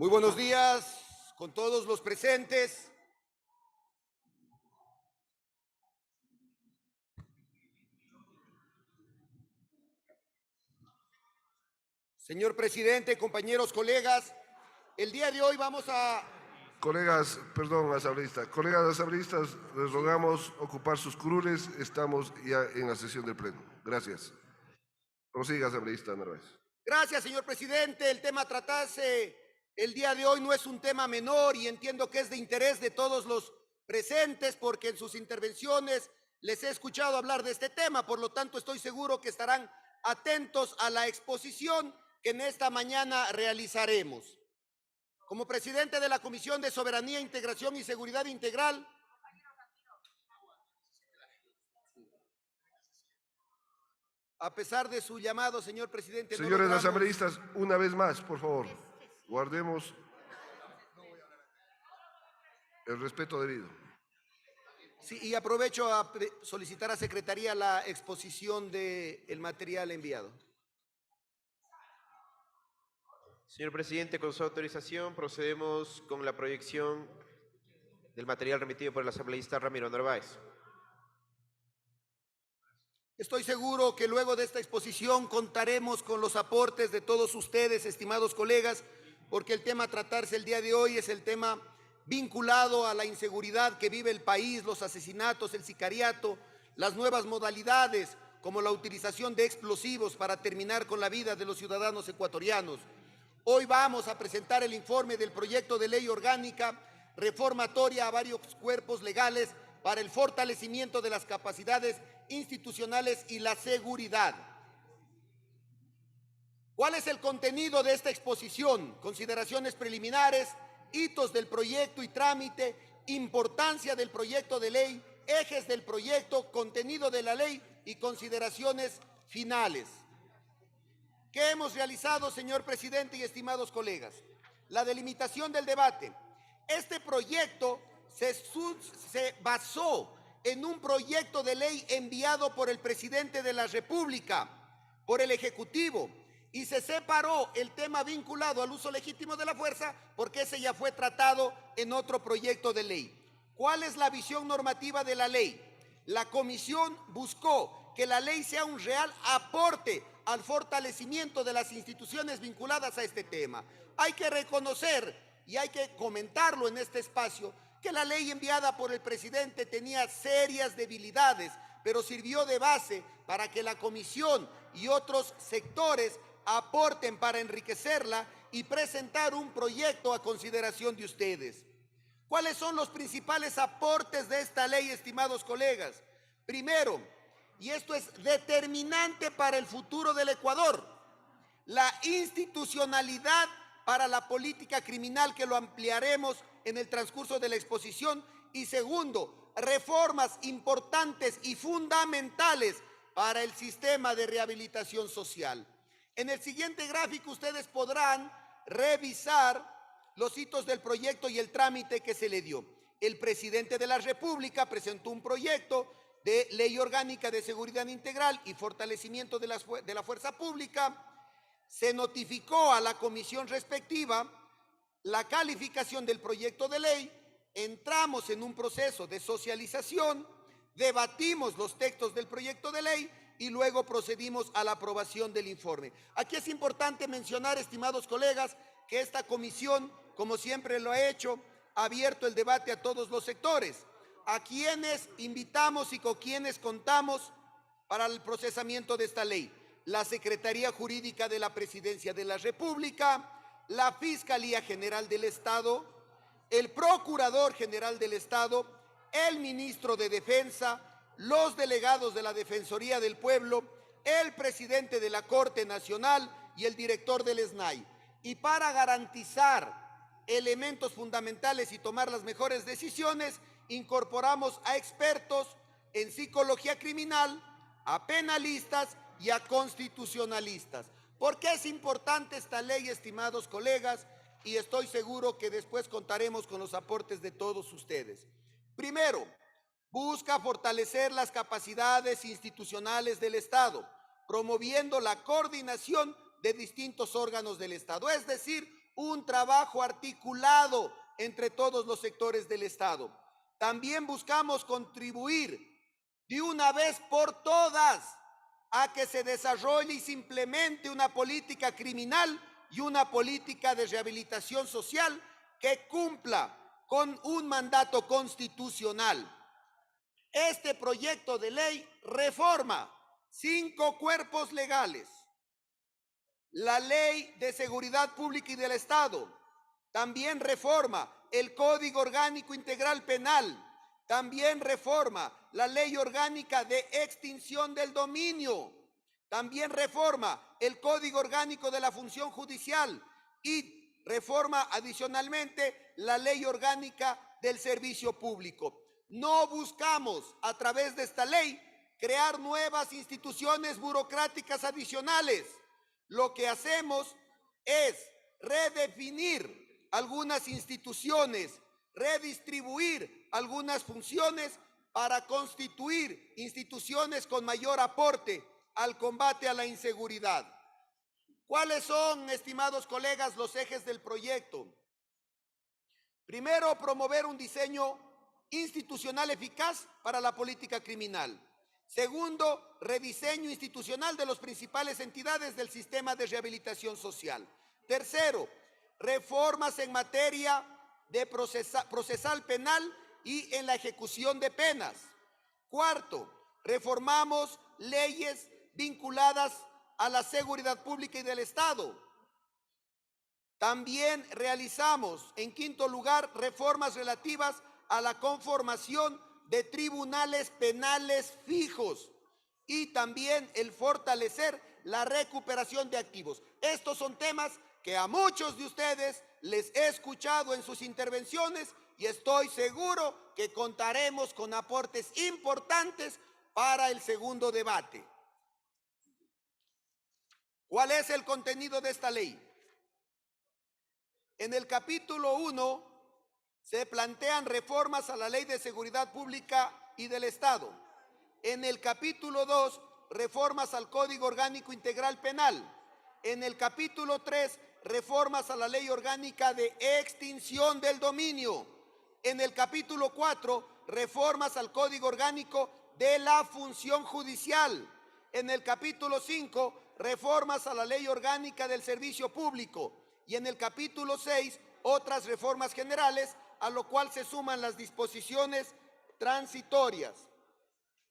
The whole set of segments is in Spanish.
Muy buenos días con todos los presentes. Señor presidente, compañeros, colegas, el día de hoy vamos a... Colegas, perdón, asambleístas. Colegas asambleístas, les rogamos ocupar sus curules. Estamos ya en la sesión del Pleno. Gracias. Prosiga, asambleísta Narváez. Gracias, señor presidente. El tema a tratarse el día de hoy no es un tema menor y entiendo que es de interés de todos los presentes porque en sus intervenciones les he escuchado hablar de este tema. Por lo tanto, estoy seguro que estarán atentos a la exposición que en esta mañana realizaremos. Como presidente de la Comisión de Soberanía, Integración y Seguridad Integral, a pesar de su llamado, señor presidente, Señores no asambleístas, una vez más, por favor, guardemos el respeto debido. Sí, y aprovecho a solicitar a Secretaría la exposición del material enviado. Señor presidente, con su autorización procedemos con la proyección del material remitido por el asambleísta Ramiro Narváez. Estoy seguro que luego de esta exposición contaremos con los aportes de todos ustedes, estimados colegas, porque el tema a tratarse el día de hoy es el tema vinculado a la inseguridad que vive el país, los asesinatos, el sicariato, las nuevas modalidades como la utilización de explosivos para terminar con la vida de los ciudadanos ecuatorianos. Hoy vamos a presentar el informe del proyecto de ley orgánica reformatoria a varios cuerpos legales para el fortalecimiento de las capacidades institucionales y la seguridad. ¿Cuál es el contenido de esta exposición? Consideraciones preliminares, hitos del proyecto y trámite, importancia del proyecto de ley, ejes del proyecto, contenido de la ley y consideraciones finales. ¿Qué hemos realizado, señor presidente y estimados colegas? La delimitación del debate. Este proyecto se basó en un proyecto de ley enviado por el presidente de la República, por el Ejecutivo, y se separó el tema vinculado al uso legítimo de la fuerza porque ese ya fue tratado en otro proyecto de ley. ¿Cuál es la visión normativa de la ley? La comisión buscó que la ley sea un real aporte al fortalecimiento de las instituciones vinculadas a este tema. Hay que reconocer y hay que comentarlo en este espacio que la ley enviada por el presidente tenía serias debilidades, pero sirvió de base para que la comisión y otros sectores aporten para enriquecerla y presentar un proyecto a consideración de ustedes. ¿Cuáles son los principales aportes de esta ley, estimados colegas? Primero, y esto es determinante para el futuro del Ecuador, la institucionalidad para la política criminal, que lo ampliaremos en el transcurso de la exposición. Y segundo, reformas importantes y fundamentales para el sistema de rehabilitación social. En el siguiente gráfico ustedes podrán revisar los hitos del proyecto y el trámite que se le dio. El presidente de la República presentó un proyecto de ley orgánica de seguridad integral y fortalecimiento de la fuerza pública. Se notificó a la comisión respectiva la calificación del proyecto de ley, entramos en un proceso de socialización, debatimos los textos del proyecto de ley y luego procedimos a la aprobación del informe. Aquí es importante mencionar, estimados colegas, que esta comisión, como siempre lo ha hecho, ha abierto el debate a todos los sectores, a quienes invitamos y con quienes contamos para el procesamiento de esta ley: la Secretaría Jurídica de la Presidencia de la República, la Fiscalía General del Estado, el Procurador General del Estado, el Ministro de Defensa, los delegados de la Defensoría del Pueblo, el presidente de la Corte Nacional y el director del SNAI. Y para garantizar elementos fundamentales y tomar las mejores decisiones, incorporamos a expertos en psicología criminal, a penalistas y a constitucionalistas. ¿Por qué es importante esta ley, estimados colegas? Y estoy seguro que después contaremos con los aportes de todos ustedes. Primero, busca fortalecer las capacidades institucionales del Estado, promoviendo la coordinación de distintos órganos del Estado, es decir, un trabajo articulado entre todos los sectores del Estado. También buscamos contribuir de una vez por todas a que se desarrolle y se implemente una política criminal y una política de rehabilitación social que cumpla con un mandato constitucional. Este proyecto de ley reforma 5 cuerpos legales: la Ley de Seguridad Pública y del Estado, también reforma el Código Orgánico Integral Penal, también reforma la Ley Orgánica de Extinción del Dominio, también reforma el Código Orgánico de la Función Judicial y reforma adicionalmente la Ley Orgánica del Servicio Público. No buscamos a través de esta ley crear nuevas instituciones burocráticas adicionales. Lo que hacemos es redefinir algunas instituciones, redistribuir algunas funciones para constituir instituciones con mayor aporte al combate a la inseguridad. ¿Cuáles son, estimados colegas, los ejes del proyecto? Primero, promover un diseño institucional eficaz para la política criminal. Segundo, rediseño institucional de las principales entidades del sistema de rehabilitación social. Tercero, reformas en materia de procesal penal y en la ejecución de penas. Cuarto, reformamos leyes vinculadas a la seguridad pública y del Estado. También realizamos, en quinto lugar, reformas relativas a la conformación de tribunales penales fijos y también el fortalecer la recuperación de activos. Estos son temas que a muchos de ustedes les he escuchado en sus intervenciones y estoy seguro que contaremos con aportes importantes para el segundo debate. ¿Cuál es el contenido de esta ley? En el capítulo 1 se plantean reformas a la Ley de Seguridad Pública y del Estado. En el capítulo 2, reformas al Código Orgánico Integral Penal. En el capítulo 3, reformas a la Ley Orgánica de Extinción del Dominio. En el capítulo 4, reformas al Código Orgánico de la Función Judicial. En el capítulo 5, reformas a la Ley Orgánica del Servicio Público. Y en el capítulo 6, otras reformas generales, a lo cual se suman las disposiciones transitorias.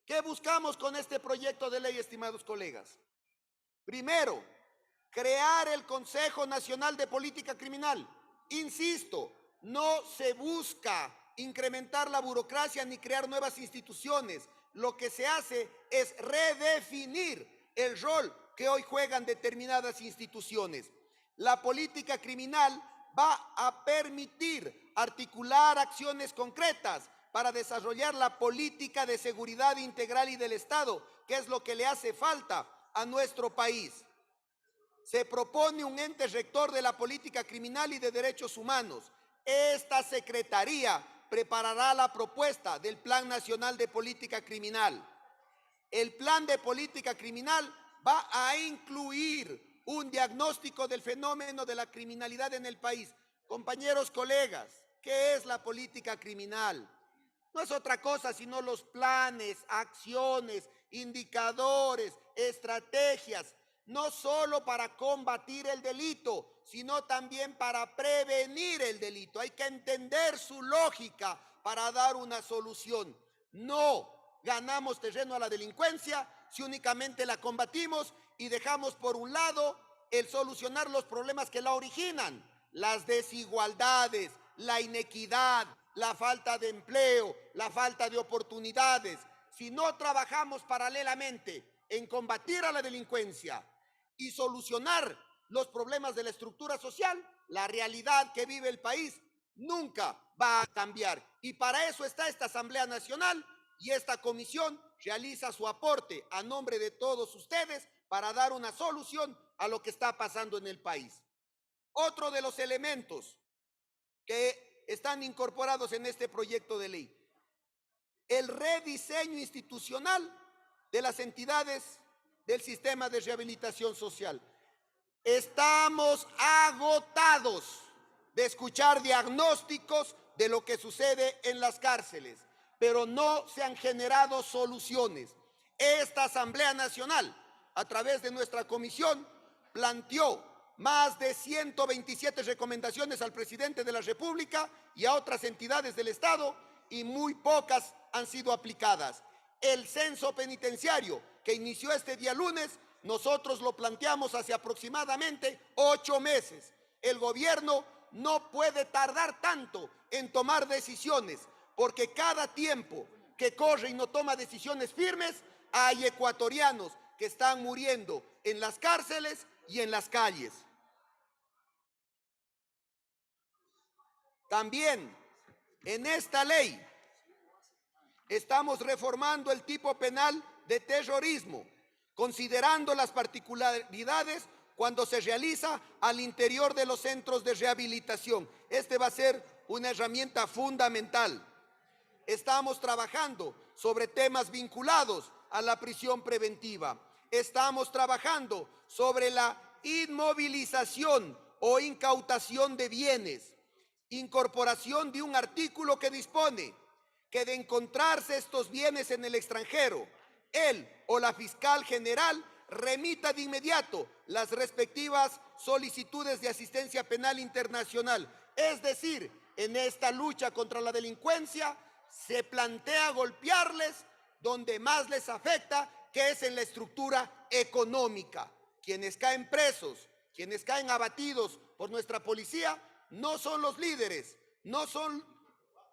¿Qué buscamos con este proyecto de ley, estimados colegas? Primero, crear el Consejo Nacional de Política Criminal. Insisto, no se busca incrementar la burocracia ni crear nuevas instituciones. Lo que se hace es redefinir el rol que hoy juegan determinadas instituciones. La política criminal va a permitir articular acciones concretas para desarrollar la política de seguridad integral y del Estado, que es lo que le hace falta a nuestro país. Se propone un ente rector de la política criminal y de derechos humanos. Esta secretaría preparará la propuesta del Plan Nacional de Política Criminal. El Plan de Política Criminal va a incluir un diagnóstico del fenómeno de la criminalidad en el país. Compañeros, colegas, ¿qué es la política criminal? No es otra cosa sino los planes, acciones, indicadores, estrategias, no solo para combatir el delito, sino también para prevenir el delito. Hay que entender su lógica para dar una solución. No ganamos terreno a la delincuencia si únicamente la combatimos y dejamos por un lado el solucionar los problemas que la originan, las desigualdades, la inequidad, la falta de empleo, la falta de oportunidades. Si no trabajamos paralelamente en combatir a la delincuencia y solucionar los problemas de la estructura social, la realidad que vive el país nunca va a cambiar. Y para eso está esta Asamblea Nacional y esta comisión realiza su aporte a nombre de todos ustedes para dar una solución a lo que está pasando en el país. Otro de los elementos que están incorporados en este proyecto de ley, el rediseño institucional de las entidades del sistema de rehabilitación social. Estamos agotados de escuchar diagnósticos de lo que sucede en las cárceles, pero no se han generado soluciones. Esta Asamblea Nacional, a través de nuestra comisión, planteó más de 127 recomendaciones al presidente de la República y a otras entidades del Estado, y muy pocas han sido aplicadas. El censo penitenciario que inició este día lunes, nosotros lo planteamos hace aproximadamente 8 meses. El gobierno no puede tardar tanto en tomar decisiones, porque cada tiempo que corre y no toma decisiones firmes, hay ecuatorianos que están muriendo en las cárceles y en las calles. También en esta ley estamos reformando el tipo penal de terrorismo, considerando las particularidades cuando se realiza al interior de los centros de rehabilitación. Este va a ser una herramienta fundamental. Estamos trabajando sobre temas vinculados a la prisión preventiva. Estamos trabajando sobre la inmovilización o incautación de bienes. Incorporación de un artículo que dispone que de encontrarse estos bienes en el extranjero, él o la fiscal general remita de inmediato las respectivas solicitudes de asistencia penal internacional. Es decir, en esta lucha contra la delincuencia se plantea golpearles donde más les afecta, que es en la estructura económica. Quienes caen presos, quienes caen abatidos por nuestra policía, no son los líderes, no son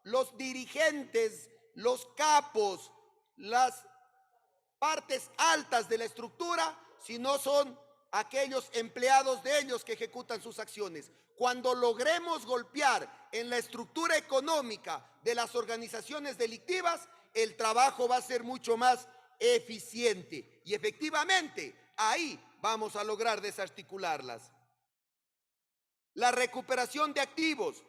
los dirigentes, los capos, las partes altas de la estructura, sino son aquellos empleados de ellos que ejecutan sus acciones. Cuando logremos golpear en la estructura económica de las organizaciones delictivas, el trabajo va a ser mucho más eficiente y efectivamente ahí vamos a lograr desarticularlas. La recuperación de activos.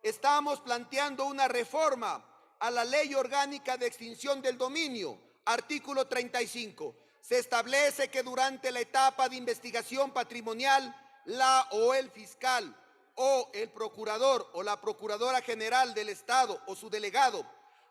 Estamos planteando una reforma a la Ley Orgánica de Extinción del Dominio, artículo 35. Se establece que durante la etapa de investigación patrimonial, la o el fiscal o el procurador o la procuradora general del Estado o su delegado,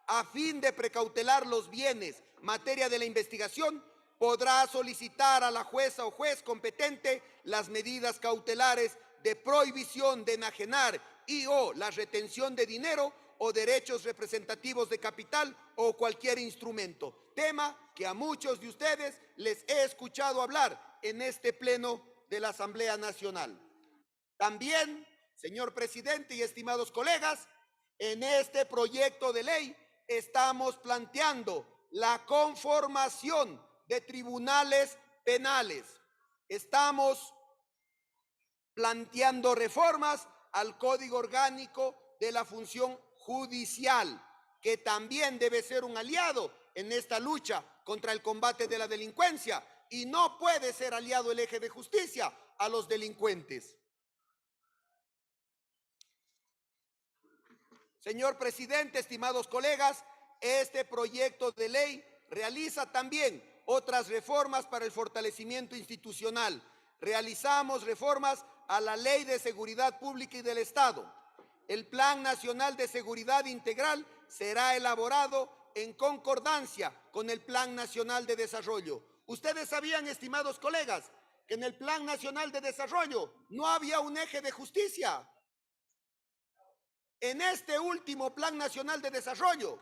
a fin de precautelar los bienes, materia de la investigación, podrá solicitar a la jueza o juez competente las medidas cautelares de prohibición de enajenar y o la retención de dinero o derechos representativos de capital o cualquier instrumento, tema que a muchos de ustedes les he escuchado hablar en este pleno de la Asamblea Nacional. También, señor presidente y estimados colegas, en este proyecto de ley estamos planteando la conformación de tribunales penales. Estamos planteando reformas al Código Orgánico de la Función Judicial, que también debe ser un aliado en esta lucha contra el combate de la delincuencia, y no puede ser aliado el eje de justicia a los delincuentes. Señor presidente, estimados colegas, este proyecto de ley realiza también otras reformas para el fortalecimiento institucional. Realizamos reformas a la Ley de Seguridad Pública y del Estado. El Plan Nacional de Seguridad Integral será elaborado en concordancia con el Plan Nacional de Desarrollo. Ustedes sabían, estimados colegas, que en el Plan Nacional de Desarrollo no había un eje de justicia. En este último Plan Nacional de Desarrollo,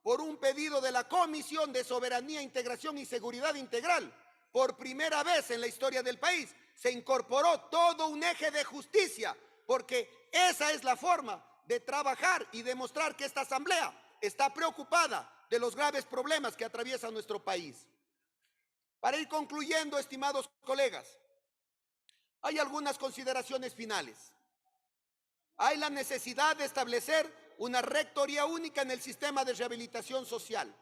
por un pedido de la Comisión de Soberanía, Integración y Seguridad Integral, por primera vez en la historia del país, se incorporó todo un eje de justicia, porque esa es la forma de trabajar y demostrar que esta Asamblea está preocupada de los graves problemas que atraviesa nuestro país. Para ir concluyendo, estimados colegas, hay algunas consideraciones finales. Hay la necesidad de establecer una rectoría única en el sistema de rehabilitación social.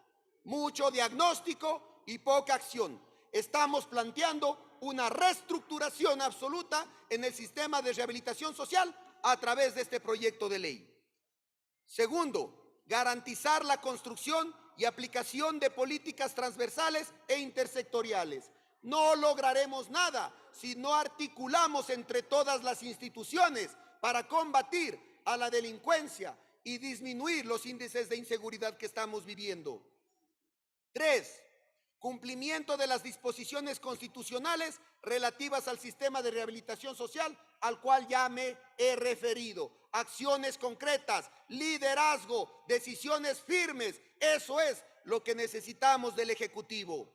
Mucho diagnóstico y poca acción. Estamos planteando una reestructuración absoluta en el sistema de rehabilitación social a través de este proyecto de ley. Segundo, garantizar la construcción y aplicación de políticas transversales e intersectoriales. No lograremos nada si no articulamos entre todas las instituciones para combatir a la delincuencia y disminuir los índices de inseguridad que estamos viviendo. 3. Cumplimiento de las disposiciones constitucionales relativas al sistema de rehabilitación social, al cual ya me he referido. Acciones concretas, liderazgo, decisiones firmes, eso es lo que necesitamos del Ejecutivo.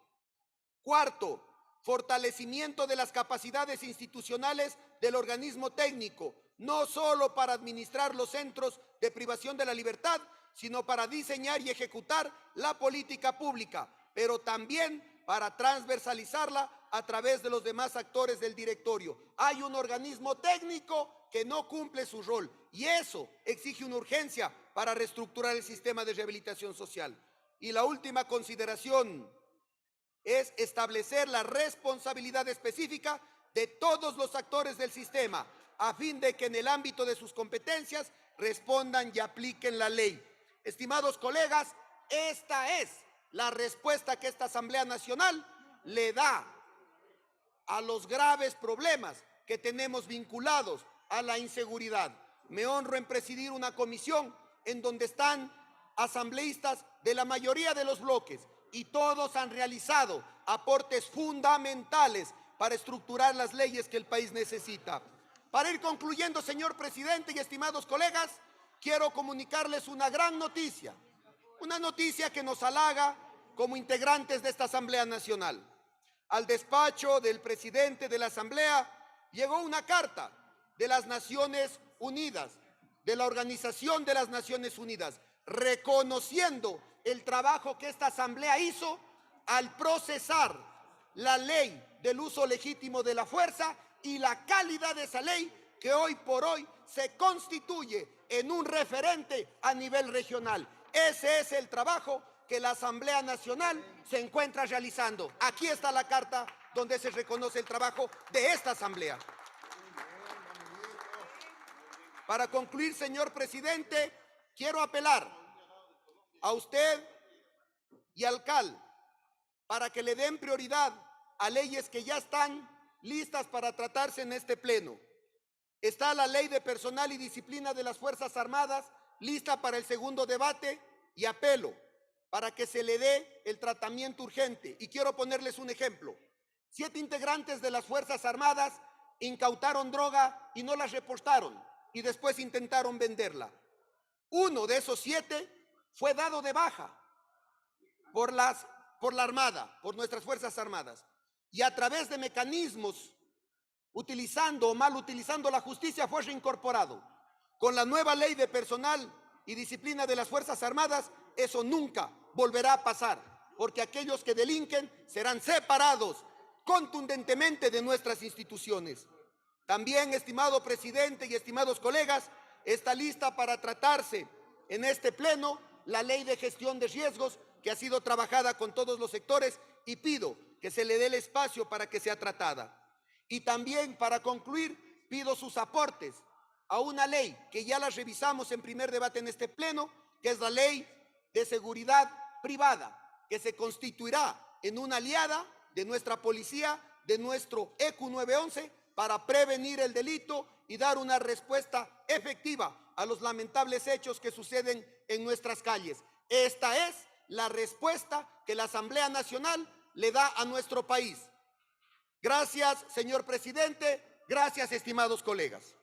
4. Fortalecimiento de las capacidades institucionales del organismo técnico, no solo para administrar los centros de privación de la libertad, sino para diseñar y ejecutar la política pública, pero también para transversalizarla a través de los demás actores del directorio. Hay un organismo técnico que no cumple su rol y eso exige una urgencia para reestructurar el sistema de rehabilitación social. Y la última consideración es establecer la responsabilidad específica de todos los actores del sistema a fin de que en el ámbito de sus competencias respondan y apliquen la ley. Estimados colegas, esta es la respuesta que esta Asamblea Nacional le da a los graves problemas que tenemos vinculados a la inseguridad. Me honro en presidir una comisión en donde están asambleístas de la mayoría de los bloques y todos han realizado aportes fundamentales para estructurar las leyes que el país necesita. Para ir concluyendo, señor presidente y estimados colegas, quiero comunicarles una gran noticia, una noticia que nos halaga como integrantes de esta Asamblea Nacional. Al despacho del presidente de la Asamblea llegó una carta de las Naciones Unidas, de la Organización de las Naciones Unidas, reconociendo el trabajo que esta Asamblea hizo al procesar la ley del uso legítimo de la fuerza y la calidad de esa ley que hoy por hoy se constituye en un referente a nivel regional. Ese es el trabajo que la Asamblea Nacional se encuentra realizando. Aquí está la carta donde se reconoce el trabajo de esta Asamblea. Para concluir, señor presidente, quiero apelar a usted y al CAL para que le den prioridad a leyes que ya están listas para tratarse en este pleno. Está la Ley de Personal y Disciplina de las Fuerzas Armadas lista para el segundo debate y apelo para que se le dé el tratamiento urgente. Y quiero ponerles un ejemplo. 7 integrantes de las Fuerzas Armadas incautaron droga y no la reportaron y después intentaron venderla. Uno de esos 7 fue dado de baja por la Armada, por nuestras Fuerzas Armadas. Y a través de mecanismos, utilizando o mal utilizando la justicia, fue reincorporado. Con la nueva Ley de Personal y Disciplina de las Fuerzas Armadas, eso nunca volverá a pasar, porque aquellos que delinquen serán separados contundentemente de nuestras instituciones. También, estimado presidente y estimados colegas, está lista para tratarse en este pleno la Ley de Gestión de Riesgos, que ha sido trabajada con todos los sectores y pido que se le dé el espacio para que sea tratada. Y también, para concluir, pido sus aportes a una ley que ya la revisamos en primer debate en este pleno, que es la Ley de Seguridad Privada, que se constituirá en una aliada de nuestra policía, de nuestro ECU 911, para prevenir el delito y dar una respuesta efectiva a los lamentables hechos que suceden en nuestras calles. Esta es la respuesta que la Asamblea Nacional le da a nuestro país. Gracias, señor presidente. Gracias, estimados colegas.